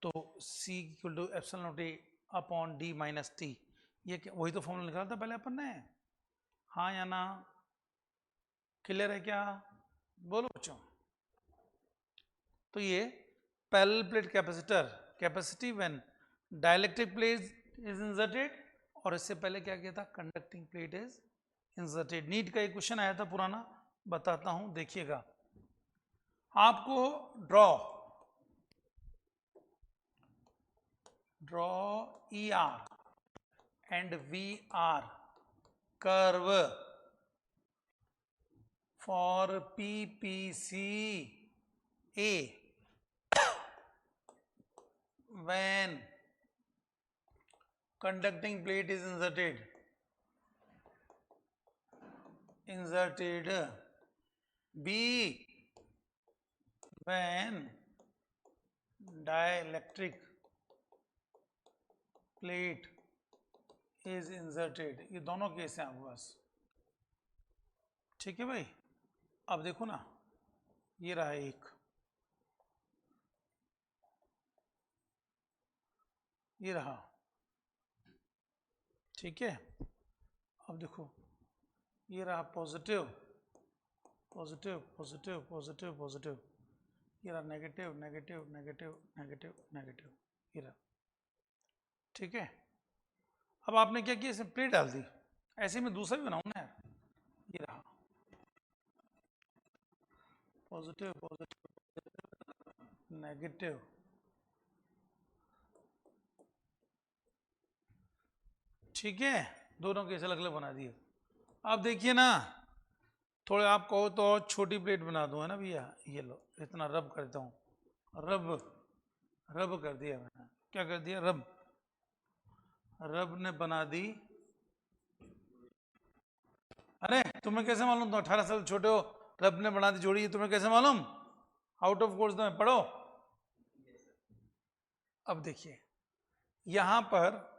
तो C equal to epsilon not A upon D minus T, ये क्या, वही तो फॉर्मूला निकाला था पहले अपन ने, हाँ या ना, क्लियर है क्या, बोलो बच्चों। तो ये parallel plate capacitor, capacity when dielectric plate is inserted, और इससे पहले क्या किया था, conducting plate is inserted. NEET का एक क्वेश्चन आया था पुराना, बताता हूं देखिएगा। आपको draw E R and V R curve for PPC A when conducting plate is inserted B when dielectric plate is inserted। ये दोनों केस हैं आपके पास, ठीक है भाई। अब देखो ना, ये रहा एक, ये रहा, ठीक है। अब देखो, ये रहा positive positive positive positive positive, ये रहा negative negative negative negative negative, ये रहा, ठीक है। अब आपने क्या किया, इसमें प्लेट डाल दी, ऐसे में दूसरा भी बनाऊं ना यार, ये रहा पॉजिटिव पॉजिटिव नेगेटिव, ठीक है, दोनों केस अलग अलग बना दिए। अब देखिए ना, थोड़े आप कहो तो और छोटी प्लेट बना दो, है ना भैया, ये लो, इतना रब करता हूँ, रब रब कर दिया मैंने, क्या कर दिया, रब, रब ने बना दी। अरे तुम्हें कैसे मालूम, तुम 18 साल छोटे हो, रब ने बना दी जोड़ी, तुम्हें कैसे मालूम, आउट ऑफ कोर्स में पढ़ो। अब देखिए, यहां पर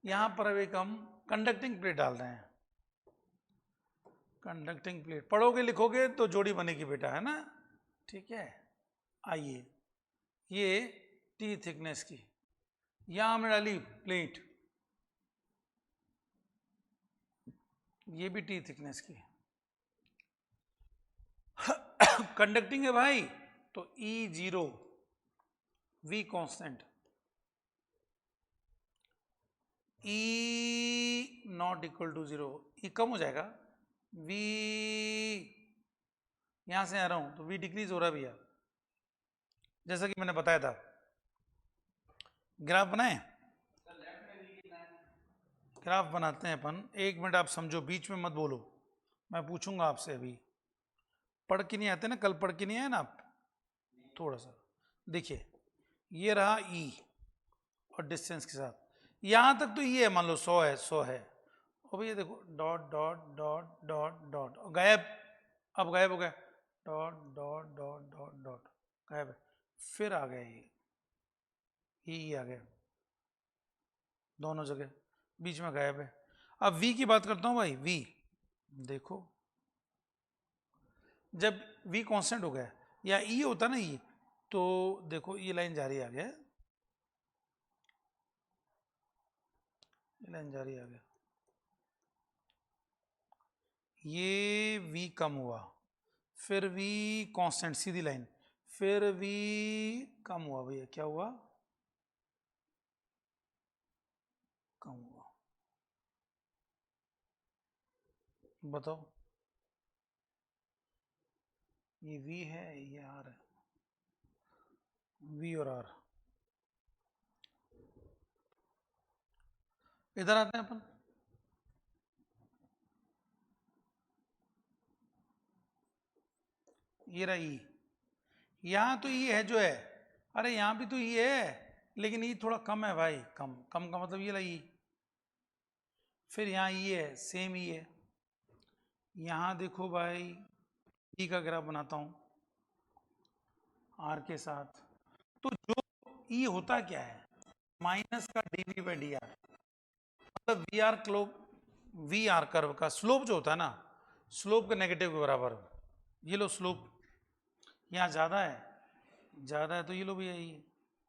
अब एक हम कंडक्टिंग प्लेट डाल रहे हैं, कंडक्टिंग प्लेट, पढ़ोगे लिखोगे तो जोड़ी बनेगी बेटा, है ना, ठीक है। आइए, ये टी थिकनेस की, यहां हमने डाली प्लेट, ये भी टी थिकनेस की, कंडक्टिंग है भाई, तो E0 V कांस्टेंट, E naught equal to 0, E कम हो जाएगा, वी यहां से आ रहा हूं तो वी डिक्रीज हो रहा है भैया, जैसा कि मैंने बताया था। ग्राफ बनाए, ग्राफ बनाते हैं अपन। एक मिनट आप समझो, बीच में मत बोलो, मैं पूछूंगा आपसे अभी। पढ़ के नहीं आते ना, कल पढ़ के नहीं आए ना आप, थोड़ा सा देखिए। ये रहा ई और डिस्टेंस के साथ, यहां तक तो ये है, मान लो 100 है, 100 है। और भैया देखो dot dot dot dot dot गायब, अब गायब हो गया, dot dot dot dot dot गायब है। फिर आ गया ये आ गया दोनों जगह, बीच में गायब है। अब v की बात करता हूं भाई, v देखो जब v कांस्टेंट हो गया या e होता ना e, तो देखो ये लाइन जारी आ गया, ये लाइन जारी आ गया, ये v कम हुआ, फिर v कांस्टेंट सीधी लाइन, फिर v कम हुआ भैया, क्या हुआ, कम हुआ। बताओ, ये v है, ये r है, v और r। इधर आते हैं अपन, ये रहा e, यहां तो ये है जो है, अरे यहां भी तो ये है, लेकिन ये थोड़ा कम है भाई, कम कम का मतलब ये ला ई। फिर यहाँ ये है, सेम ये है। यहाँ देखो भाई, ई का ग्राफ बनाता हूँ आर के साथ, तो जो ई होता क्या है, माइनस का डीवी बाई डी आर, मतलब वी आर क्लोब, वी आर कर्व का स्लोप जो होता है ना, स्लोप के नेगेटिव के बराबर। ये लो स्लोप, यहाँ ज्यादा है, ज्यादा है तो ये लो भी यही है,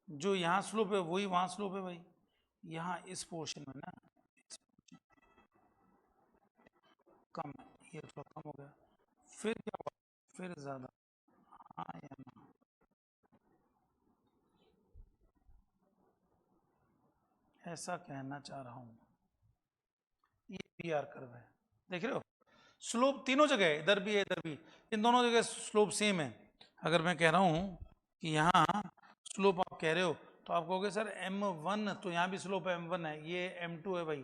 जो यहाँ स्लोप है वही वहां स्लोप है भाई, यहाँ इस पोर्शन में ना कम है, ये थोड़ा कम हो गया, फिर क्या हुआ, फिर ज्यादा, हाँ या ना, ऐसा कहना चाह रहा हूं। ये पी आर कर्व है, देख रहे हो, स्लोप तीनों जगह है, इधर भी है इधर भी, इन दोनों जगह स्लोप सेम है। अगर मैं कह रहा हूं कि यहाँ स्लोप आप कह रहे हो, तो आप कहोगे सर m1, तो यहाँ भी स्लोप m1 है, ये m2 है भाई,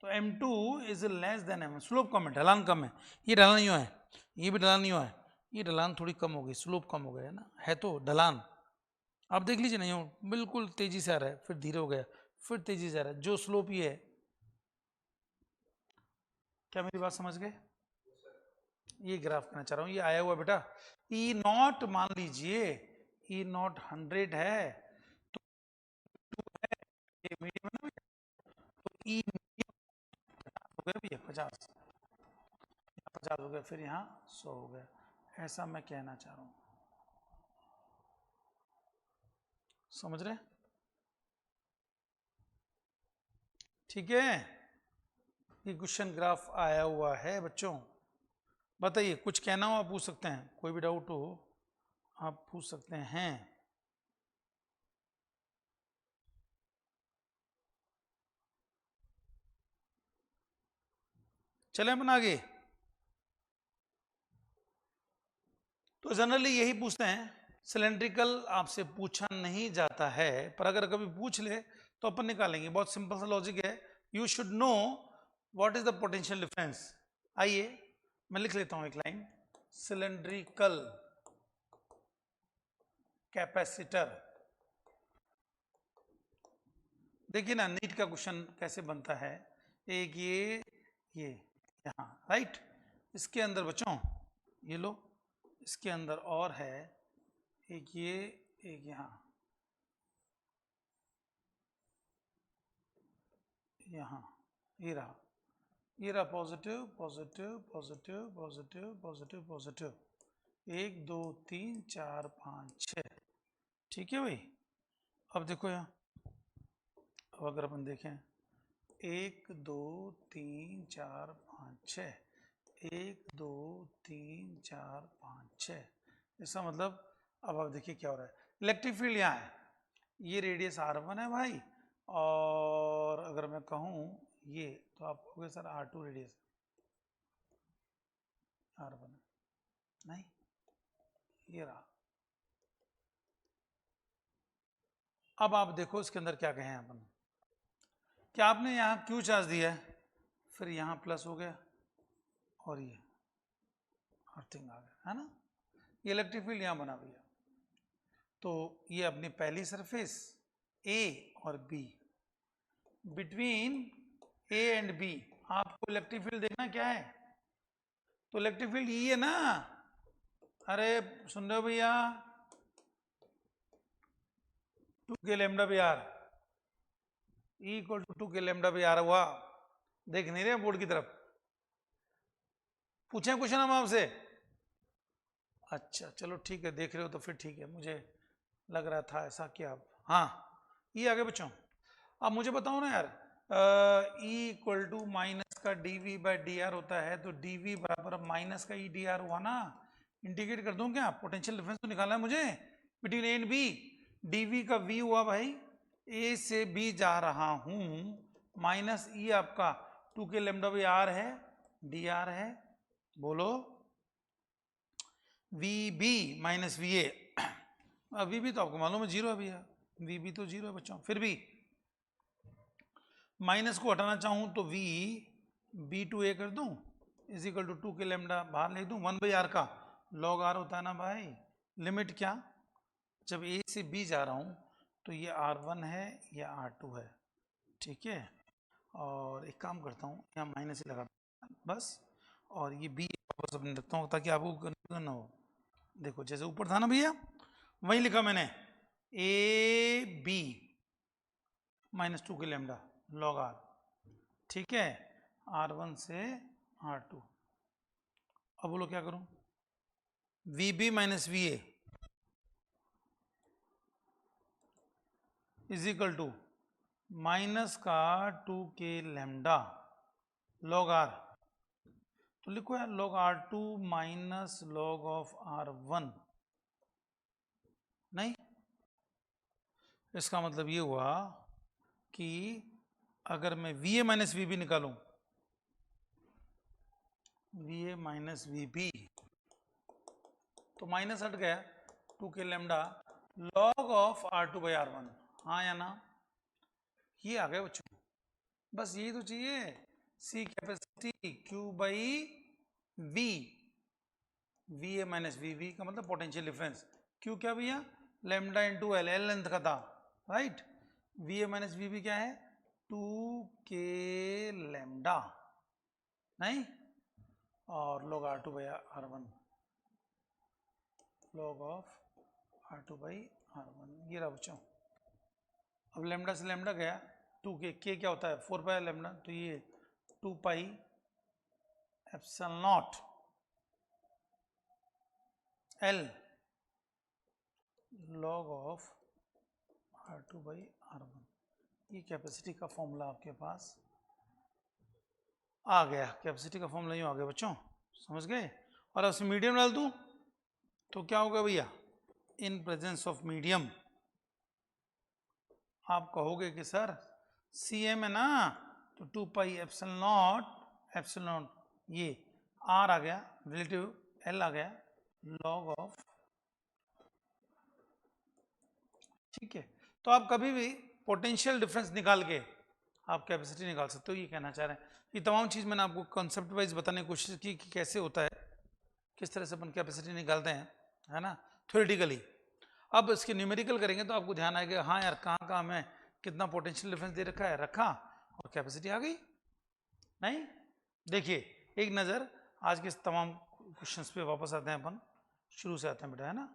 तो m2 is less than m, slope कम है, ढलान कम है। ये ढलान यूं है, ये भी ढलान यूं है, ये ढलान थोड़ी कम हो गई, स्लोप कम हो गया है ना, है तो ढलान। आप देख लीजिए, नहीं हो बिल्कुल तेजी से आ रहा है, फिर धीरे हो गया, फिर तेजी से आ रहा है, जो स्लोप ये है। क्या मेरी बात समझ गए, ये ग्राफ करना चाह रहा हूँ, ये आया हुआ बेटा ई नॉट, मान लीजिए ई नॉट 100 है, तो है, ये मीडियम है ना भैया, तो ई हो गया भैया 50, 50 हो गया, फिर यहाँ 100 हो गया, ऐसा मैं कहना चाह रहा हूँ, समझ रहे, ठीक है। ये क्वेश्चन ग्राफ आया हुआ है बच्चों, बताइए कुछ कहना हो आप पूछ सकते हैं, कोई भी डाउट हो आप पूछ सकते हैं। चले अपन आगे, तो जनरली यही पूछते हैं, सिलेंड्रिकल आपसे पूछा नहीं जाता है, पर अगर कभी पूछ ले तो अपन निकालेंगे, बहुत सिंपल सा लॉजिक है। You should know what is the potential difference. आइए मैं लिख लेता हूं एक लाइन, सिलेंड्रिकल कैपेसिटर। देखिए ना नीट का क्वेश्चन कैसे बनता है, एक ये यहाँ राइट, इसके अंदर बच्चों ये लो, इसके अंदर और है एक ये, एक यहाँ, यहाँ ये रहा, ये रहा positive positive positive positive positive positive, 1 2 3 4 5 6, ठीक है भाई। अब देखो यहाँ, अब अगर अपन देखें 1 2 3 4 5 6, 1 2 3 4 5 6, इसका मतलब अब आप देखिए क्या हो रहा है, इलेक्ट्रिक फील्ड यहाँ है, ये रेडियस R1 है भाई, और अगर मैं कहूँ ये, तो आप कहोगे सर R2 रेडियस, R1 नहीं, ये रहा। अब आप देखो इसके अंदर क्या कहें अपन, क्या आपने यहाँ Q चार्ज दिया है, फिर यहाँ प्लस हो गया और ये अर्थिंग आ गया, है ना, ये इलेक्ट्रिक फील्ड यहाँ बना भैया। तो ये अपनी पहली सरफेस A और B, between A and B आपको इलेक्ट्रिक फील्ड देखना क्या है, तो इलेक्ट्रिक फील्ड ये है ना, अरे सुन रहे हो भैया, 2k lambda by R equal to 2k lambda by R हुआ। देख नहीं रहे बोर्ड की तरफ, पूछे क्वेश्चन हम आपसे? अच्छा चलो ठीक है, देख रहे हो तो फिर ठीक है, मुझे लग रहा था ऐसा कि आप, हाँ ये आगे बच्चों। अब मुझे बताओ ना यार, E इक्वल टू माइनस का dv बाई डी आर होता है, तो dv बराबर माइनस का ई डी आर हुआ ना। इंटीग्रेट कर दूं क्या, पोटेंशियल डिफरेंस तो निकालना है मुझे between A and B. dv का v हुआ भाई, a से b जा रहा हूं, माइनस ई आपका 2k लैम्डा बाई आर है, डी आर है, बोलो vb माइनस va। अब vb तो आपको मालूम है जीरो है भैया, vb तो जीरो है बच्चों, फिर भी माइनस को हटाना चाहूं तो v b टू ए कर दूं is equal to 2k lambda बाहर लिख दूं, 1/r का log r होता है ना भाई। लिमिट क्या, जब a से b जा रहा हूं तो ये r1 है या r2 है, ठीक है। और एक काम करता हूँ, यहाँ माइनस ही लगा बस, और ये b वापस अपने रखता हूँ ताकि आपको कंफ्यूजन ना हो। देखो जैसे ऊपर था ना भैया, वही लिखा मैंने, a b minus 2k lambda log r, ठीक है, r1 से r2। अब बोलो क्या करूं, vb minus va is equal to minus का 2k लैम्डा log r, तो लिखो यार log r2 minus log of r1, नहीं, इसका मतलब ये हुआ कि अगर मैं va माइनस vb निकालूं, va माइनस vb, तो माइनस हट गया 2k lambda log of r2 by r1, हाँ या ना, ये आ गया बच्चों, बस यही तो चाहिए। C capacity Q by V, VA minus VB का मतलब पोटेंशियल डिफरेंस, Q क्या भैया, lambda into L, L length का था, राइट। VA माइनस VB क्या है, 2k लैम्डा, नहीं, और log r2 by r1, log of r2 by r1, ये रहा बच्चों। अब लैम्डा से लैम्डा गया, 2k, k क्या होता है 4 पाई लैम्डा, तो ये 2 पाई epsilon not L log of R2 by R1, ये कैपेसिटी का फॉर्मूला आपके पास आ गया। कैपेसिटी का फॉर्मूला यूं आ गया बच्चों, समझ गए। और अब मीडियम डाल दूं तो क्या होगा भैया, इन प्रेजेंस ऑफ मीडियम, आप कहोगे कि सर CM है ना, तो 2 पाई एप्सिलॉन नॉट ये R आ गया, रिलेटिव L आ गया, log ऑफ, ठीक है। तो आप कभी भी पोटेंशियल डिफरेंस निकाल के आप कैपेसिटी निकाल सकते हो, ये कहना चाह रहे हैं। ये तमाम चीज़ मैंने आपको कॉन्सेप्ट वाइज बताने की कोशिश की कि कैसे होता है, किस तरह से अपन कैपेसिटी निकालते हैं, है ना, थ्योरेटिकली। अब इसके न्यूमेरिकल करेंगे तो आपको ध्यान आएगा, हाँ यार कहाँ कहाँ में कितना पोटेंशियल डिफरेंस दे रखा है, रखा और कैपेसिटी आ गई, नहीं। देखिए एक नज़र आज के तमाम क्वेश्चंस पे वापस आते हैं अपन, शुरू से आते हैं बेटा, है ना।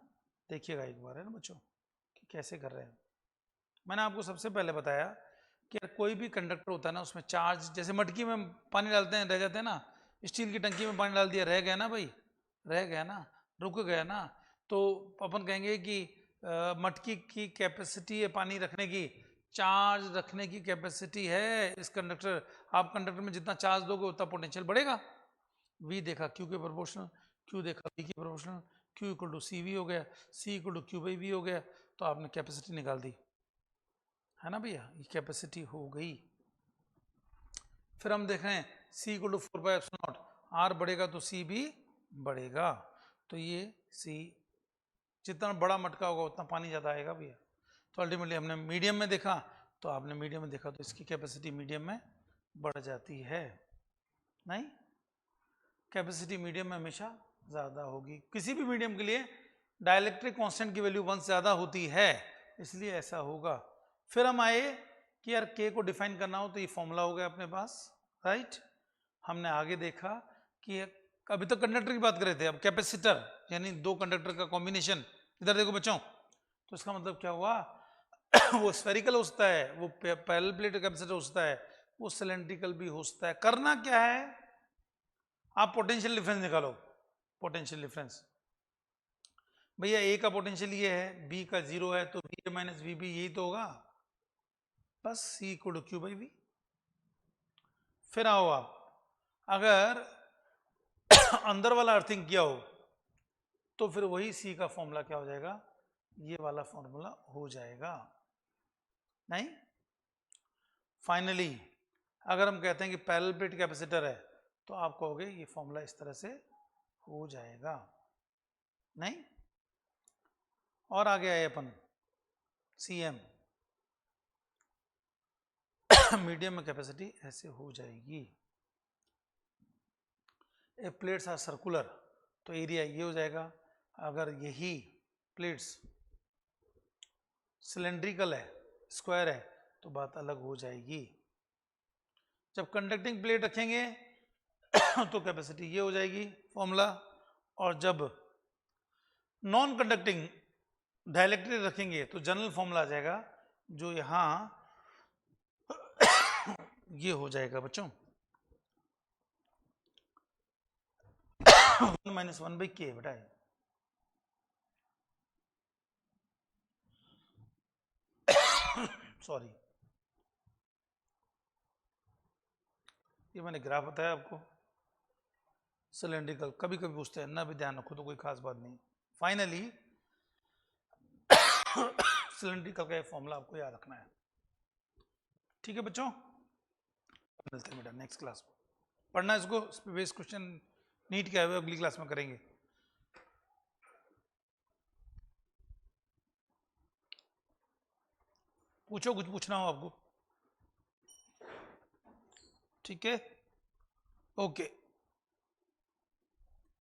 देखिएगा एक बार, है ना बच्चों, कि कैसे कर रहे हैं। मैंने आपको सबसे पहले बताया कि कोई भी कंडक्टर होता है ना, उसमें चार्ज, जैसे मटकी में पानी डालते हैं रह जाते हैं ना, स्टील की टंकी में पानी डाल दिया रह गया ना भाई, रह गया ना, रुक गया ना, तो अपन कहेंगे कि मटकी की कैपेसिटी है पानी रखने की, चार्ज रखने की कैपेसिटी है इस कंडक्टर, आप कंडक्टर में जितना चार्ज दोगे उतना पोटेंशियल बढ़ेगा। V देखा Q के प्रोपोर्शनल, Q देखा V के proportional, Q equal to CV हो गया, C equal to Q by V हो गया, तो आपने कैपेसिटी निकाल दी, है ना भैया, ये कैपेसिटी हो गई। फिर हम देख रहे हैं C equal to 4 pi epsilon naught, R बढ़ेगा तो C भी बढ़ेगा। तो ये सी, जितना बड़ा मटका होगा उतना पानी ज़्यादा आएगा भैया। तो अल्टीमेटली हमने मीडियम में देखा, तो आपने मीडियम में देखा, तो इसकी कैपेसिटी मीडियम में बढ़ जाती है। नहीं, कैपेसिटी मीडियम में हमेशा ज़्यादा होगी। किसी भी मीडियम के लिए डाइलेक्ट्रिक कांस्टेंट की वैल्यू 1 से ज़्यादा होती है, इसलिए ऐसा होगा। फिर हम आए कि यार के को डिफाइन करना हो तो ये फॉर्मूला हो गया अपने पास, राइट। हमने आगे देखा कि अभी तक कंडक्टर की बात कर रहे थे, अब कैपेसिटर यानी दो कंडक्टर का कॉम्बिनेशन। इधर देखो बच्चों, तो इसका मतलब क्या हुआ वो स्फेरिकल हो सकता है, वो पैरेलल प्लेट कैपेसिटर हो सकता है, वो सिलेंड्रिकल भी हो सकता है। करना क्या है, आप पोटेंशियल डिफरेंस निकालो। पोटेंशियल डिफरेंस भैया, ए का पोटेंशियल ये है, बी का 0 है, तो V A minus V B यही तो होगा, बस C equal to Q by V. फिर आओ आप, अगर अंदर वाला अर्थिंग किया हो तो फिर वही सी का फॉर्मूला क्या हो जाएगा, ये वाला फॉर्मूला हो जाएगा। नहीं, फाइनली अगर हम कहते हैं कि पैरेलल प्लेट कैपेसिटर है, तो आप कहोगे ये फॉर्मूला इस तरह से हो जाएगा। नहीं, और आगे आए अपन सी एम, मीडियम में कैपेसिटी ऐसे हो जाएगी। ए प्लेट्स आर सर्कुलर, तो एरिया ये हो जाएगा। अगर यही प्लेट्स सिलेंड्रिकल है, स्क्वायर है, तो बात अलग हो जाएगी। जब कंडक्टिंग प्लेट रखेंगे तो कैपेसिटी ये हो जाएगी फॉर्मूला, और जब नॉन कंडक्टिंग डाइलेक्ट्रिक रखेंगे तो जनरल फॉर्मूला आ जाएगा, जो यहां ये हो जाएगा बच्चों, 1 माइनस 1 बाई के बेटा। सॉरी, ये मैंने ग्राफ बताया आपको, सिलेंड्रिकल कभी कभी पूछते हैं ना, भी ध्यान रखो तो कोई खास बात नहीं। फाइनली सिलेंड्रिकल का फॉर्मूला आपको याद रखना है। ठीक है बच्चों, मिलते हैं बेटा नेक्स्ट क्लास में। पढ़ना इसको, बेस क्वेश्चन नीट के आए हुए अगली क्लास में करेंगे। पूछो, कुछ पूछना हो आपको। ठीक है, ओके।